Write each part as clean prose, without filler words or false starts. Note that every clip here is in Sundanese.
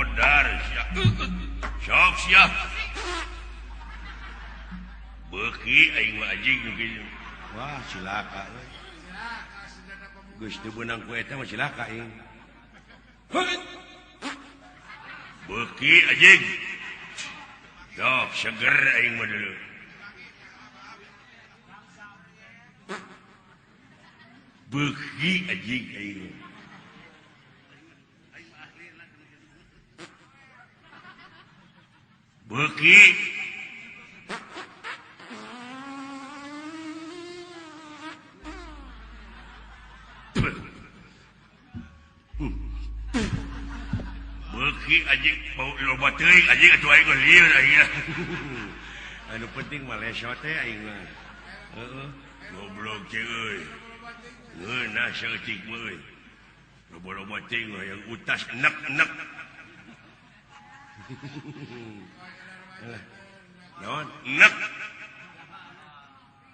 modar sok sia beuki aing mah anjing kieu wah cilaka we geus teu beunang ku eta mah cilaka aing beuki anjing sok seger aing mah dulu beuki anjing aing beuki beuki anjing bau loba teuing anjing atuh aing geus lieur aing anu penting mah leso teh aing mah heeh goblok ceu euy ngeunah saeutik mah euy loba-loba teuing yang utas enek-enek naon enek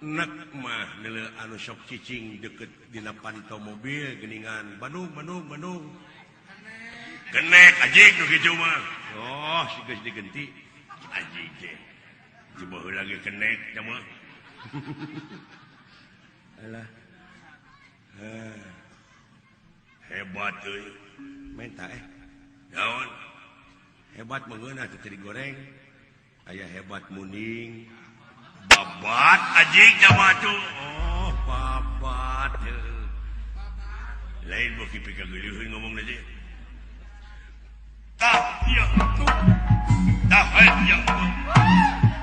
nek mah neuleuh anu sok cicing deket dina pantau mobil geuningan Bandung kenek anjing nu kitu mah oh si geus digenti anjing teh coba heula ge kenek nya mah alah hebat euy menta naon hebat mengeunah teh teri goreng aya hebat muning babat anjing nya mah tuh oh babat lain beuki pika geuleuheun ngomongna teh tah ieu tuh tah ya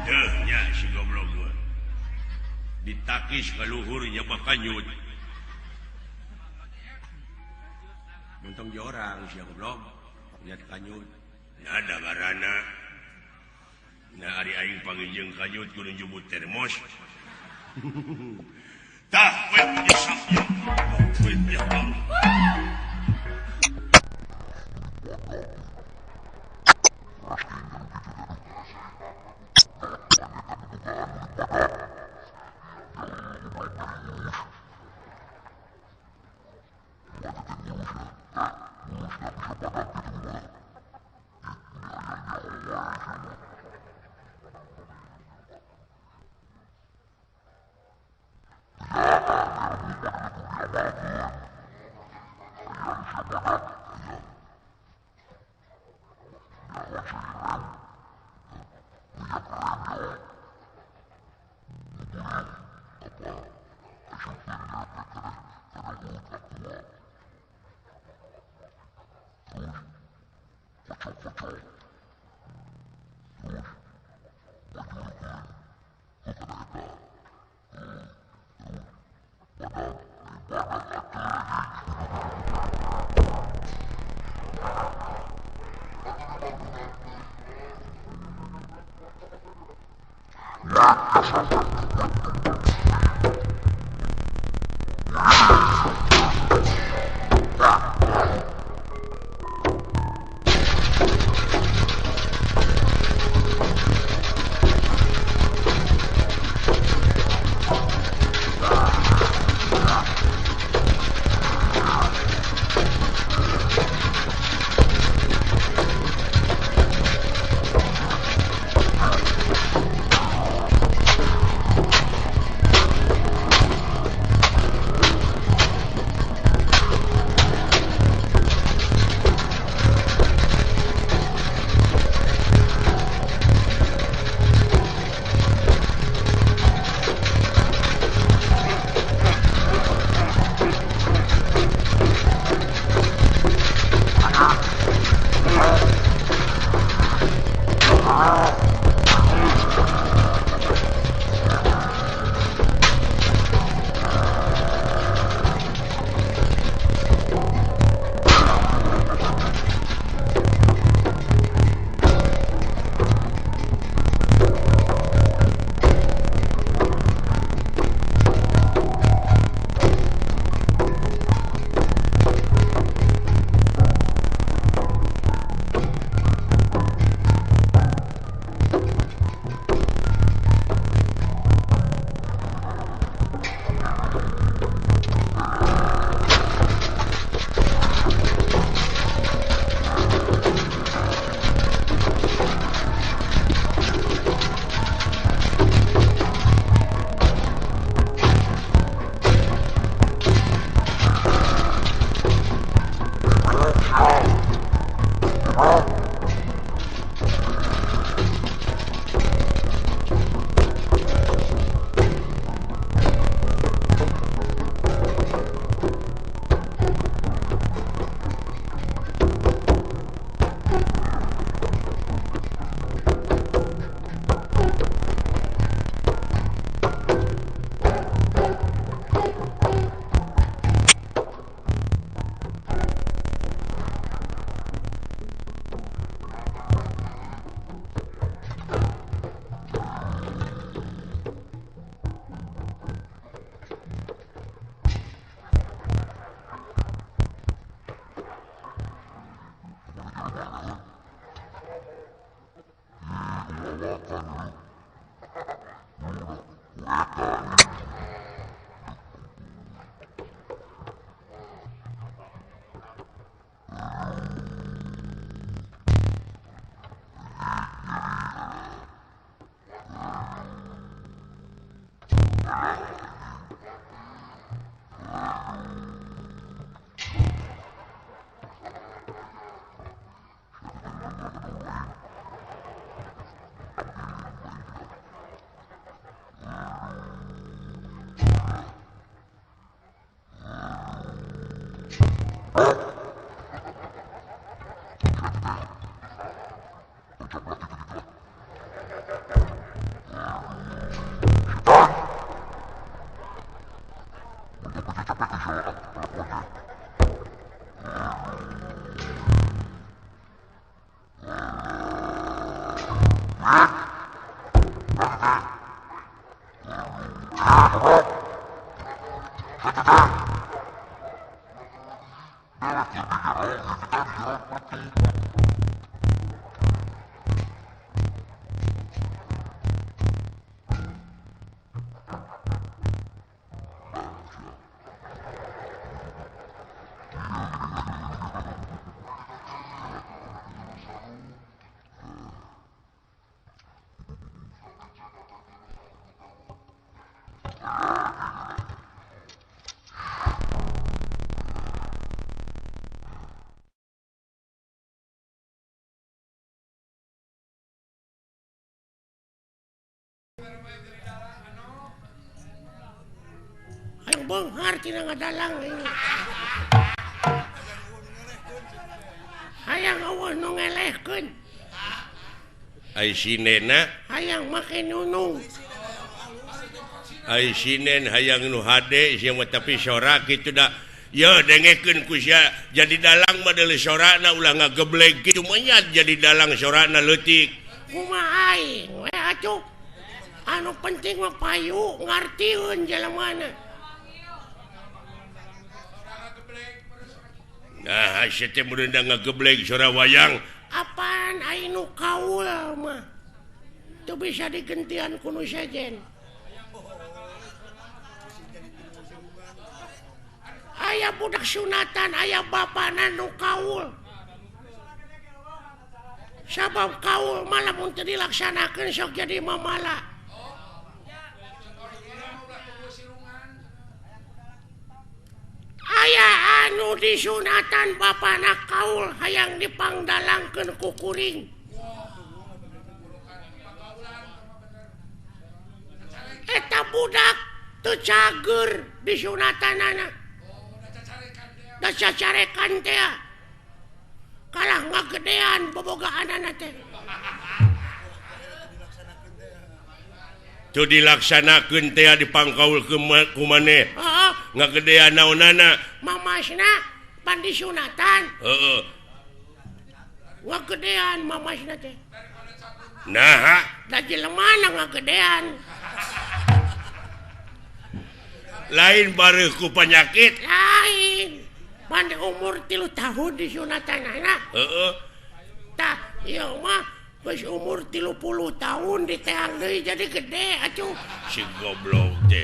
teuh nya si goblok gua ditakis ka luhur nya bakanyut muntong di orang sia goblok lihat kanyut ada garana nah ari aing panginjeung kanyut kudu njubut termos tah we isak ya Hayang beunghar tina ngadalang ini. Hayang eueuh nu ngelehkeun. Ai sinena, Hayang make nunung. ai sinen hayang nu hade sia mah tapi sora kitu da. Ya dengekeun ku sia jadi dalang mah deuleu sorana ulah ngageblek kitu mah nya jadi dalang sorana leutik. Kumaha aing we atuh. Anu penting mah payu ngartieun jelemana. Nah, sia teh meunang ngageblek sora wayang. Apaan aing nu kaul mah. Teu bisa digentian ku nu sejen. Aya budak sunatan, aya bapana nu kaul. Sabab kaul malah mun teu dilaksanakeun sok jadi mamala. Aya anu disunatan bapana kaul hayang dipangdalangkeun ku kuring. Eta budak teu cager disunatanana. Da cacarekan teh. Kalah ngagedean bobogaanana teh. Teu dilaksanakeun teh dipangkaul ku maneh. Heeh, Ngagedean naonana? mamasna pan disunatan. Heeh. Ngagedean mamasna teh. Nah, Da jelemana ngagedean. lain bareuh ku penyakit. Lain. Pan umur 3 tahun disunatanana. Heeh. Tah, ieu mah geus umur 30 tahun diteang deui jadi gede atuh. Si goblok teh.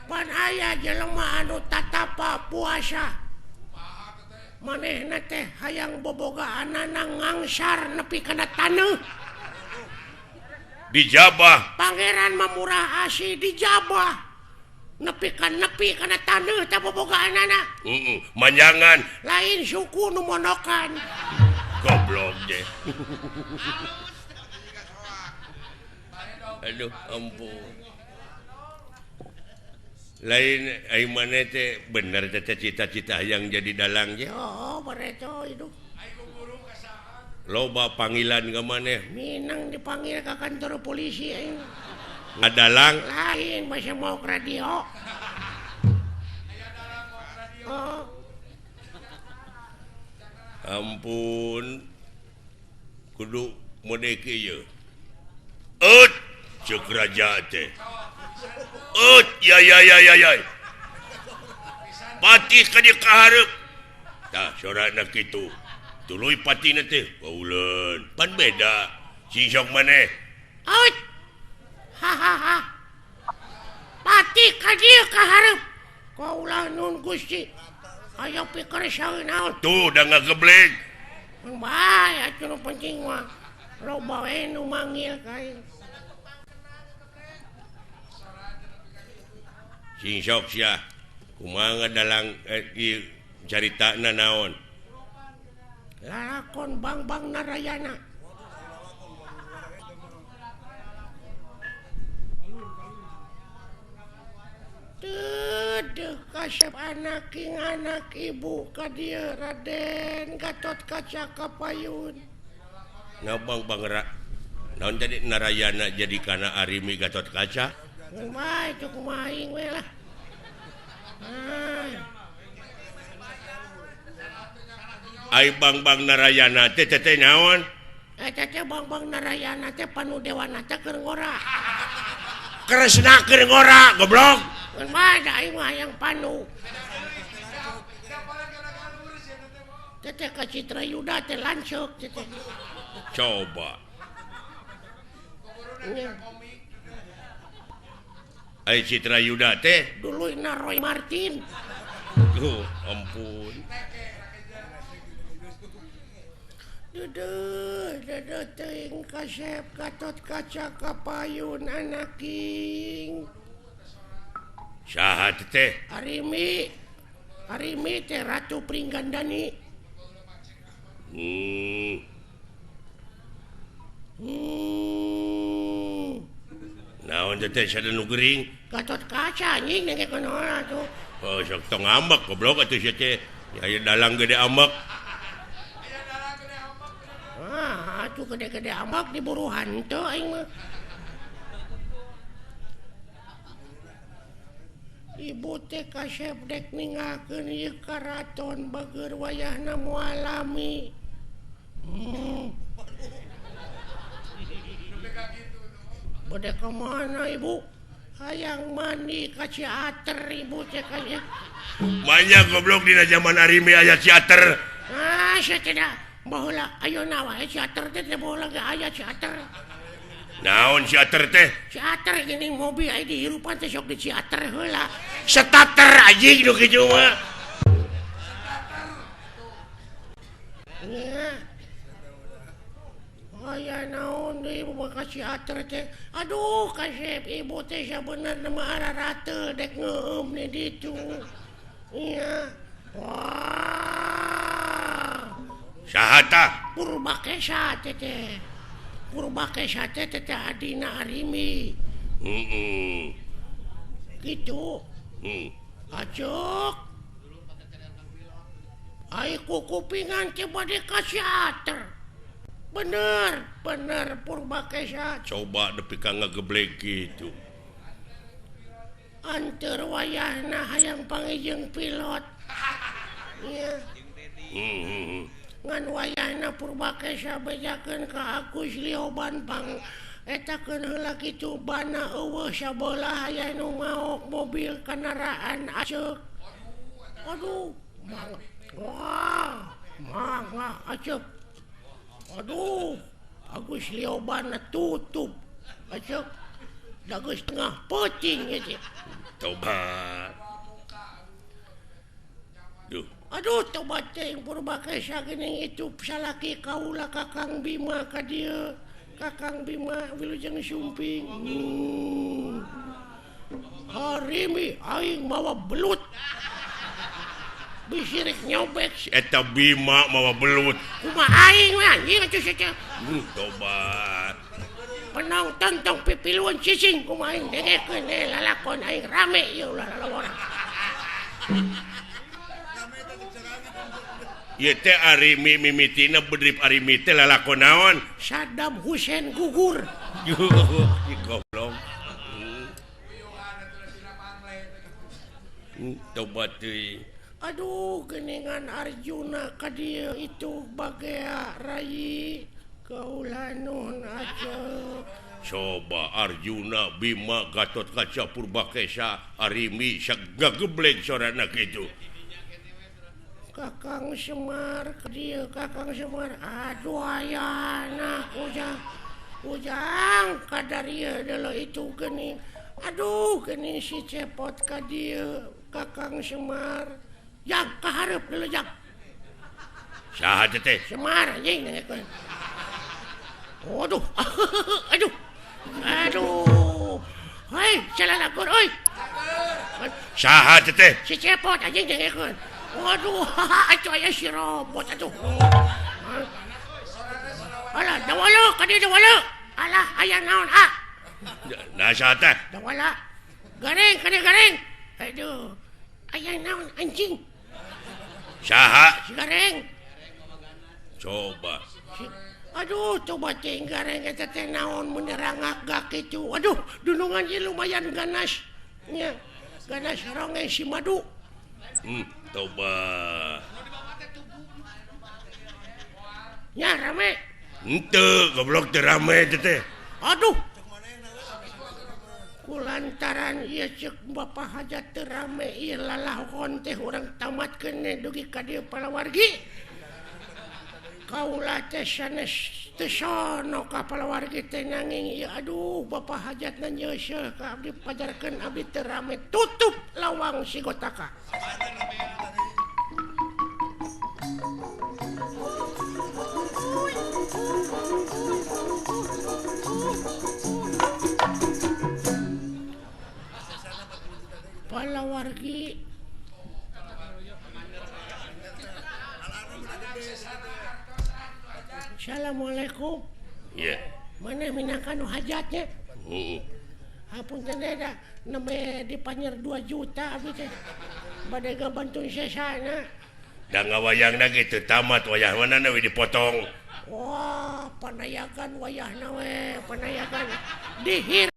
Pan aya jelema anu tatapa puasa. Manehna teh hayang bobogaanana ngangsar nepi kana taneuh. Dijabah. Pangeran Mamurah Asih dijabah. Nepi kana taneuh teh bobogaanana. Manjangan. Lain suku nu monokan. Goblok deh. Aduh, ampun. Lain ai maneh teh bener teh cita-cita yang jadi dalang ge. Oh, bareto itu. Loba panggilan ka maneh. Minang dipanggil ke kantor polisi aing. Ngadalang. Lain masih mau ke radio. Oh. Ampun. Kudu mode kieu. Cek raja teh. Ya. Patih ka dieu kahareup. tah sorakna kitu tuluy patina teh pauleun pan beda si sok maneh out hahaha pati ka dieu ka hareup kaulah nun Gusti aya pikir saeuy naon tuh da ngageblek bae atuh nu penting mah loba we nu manggil ka ieu sing sok sia kumaha ngadalang ieu caritana naon lalakon Bang Narayana Duh, kasep anak ibu ka dieu Raden Gatot Kaca Kapayun. ngabang bangera naon tadi Narayana jadi kana Arimi Gatot Kaca Mah itu kumaha aing we lah. ai Bang Narayana teh naon Teh Bang Narayana teh Panudewana teh keur ngora. Kresna keur ngora goblok Mah da aing mah yang Panu. Teh ka Citra Yuda teh lanceuk teh. coba Nya, ai Citra Yuda teh duluina Roy Martin. ampun Duduh teuing kasep Gatot Kaca Kapayun anak king. saha teh Arimi teh Ratu Pringgandani. naon teh sada nu geuring Gatot Kaca anjing nengke konoha tuh. oh sok tong ambek goblok atuh sia teh aya dalang gede ambek Atuh gede-gede ambak diburu hantu aing mah. Ibu teh kasep dek ninggalkeun ieu karaton bageur wayahna moal lami. Bade ka mana ibu? Hayang mandi ka Ciater ibu teh kaya. banyak goblok dina zaman Arimi aya teater Sia teh da baheula ayeuna wae Ciater teh baheula ge aya Ciater. naon teater teh Ciater geuning mobil aya di hirupan teh sok di Ciater heula. starter anjing nu kitu mah Nya. Aya naon deui ibu ka Ciater teh. Aduh kasep ibu teh sabenerna mah ararate dek ngeueum di ditu. Iya. Wah. saha tah Purbakesa teh. Purbakesa teh adina Arimi. Gitu. Acok. Ai kupingan teh bade ka Ciater. Bener Purbakesa. coba nepi ka ngageblek gitu Anteur wayahna hayang pangijeng pilot. Iya. Ngan wayahna Purbakesa bejakeun ka Agus Lioban pang etakeun heula kitu bana eueuh sabelah aya nu maok mobil kendaraan aceuk. Aduh, mangga aceuk. Aduh, Agus Lioban tutup aceuk. Da geus tengah peuting ieu. tobat duh Aduh, tobat teh Purbakesa geuning itu salaki kaula Kakang Bima ka dieu. Kakang Bima wilujeng sumping. Arimi aing mawa belut. Bisirik nyobek. eta Bima mawa belut Kumaha aing we anjing atuh saja. tobat Penonton tong pipiluan cicing kumaha aing dengekeun lalakon aing rame ieu ulah orang. ieu teh Arimi mimitina bedrip Arimi teh lalakon naon Saddam Hussein gugur. goblok tobat deui Aduh, geningan Arjuna ka dieu itu bagea Rai kaula nuhun aceuk. coba Arjuna Bima Gatot Kaca Purbakesa Arimi sak gageblek sorana kitu Kakang Semar ke dia Kakang Semar aduh ayana ujang kadar ieu adalah itu geuning aduh geuning si cepot ka dia Kakang Semar yang kaharep dulu yang saha teh Semar anjing nengekeun waduh aduh hei calalakur euy saha teh si cepot anjing nengekeun waduh, itu aya si robot atuh. Alah, dawala, kadi dawala. Alah, aya naon, ah? Nah, saha teh? Dawala. Gareng, kadi gareng. Aduh, aya naon anjing? Saha? Si gareng. Coba. Aduh, coba teh gareng eta teh naon menerangak gak kitu. Aduh, dunungan ieu lumayan ganas. Nya, ganas ronge si madu. Coba. Ya rame. Henteu, goblok teu rame teh. Aduh. Kulantaran ieu ceuk Bapak Hajat teu rame ieu lalahkon teh urang tamatkeun dugi ka dieu palawargi. Kaula teh sanes teu sono ka palawargi teh nanging ieu aduh Bapak Hajatna nyeuseul ka abdi pajarkeun abdi teu rame tutup lawang si Gotaka. Palawargi Assalamualaikum. Iya. Mana minakan hajatnya? Hapunten da nembe dipanyer 2 juta abdi teh. Bade gabantuin sesana. Da ngawayangna gitu tamat wayah manana we dipotong. Wah, panayagan wayahna we, panayagan. Dihir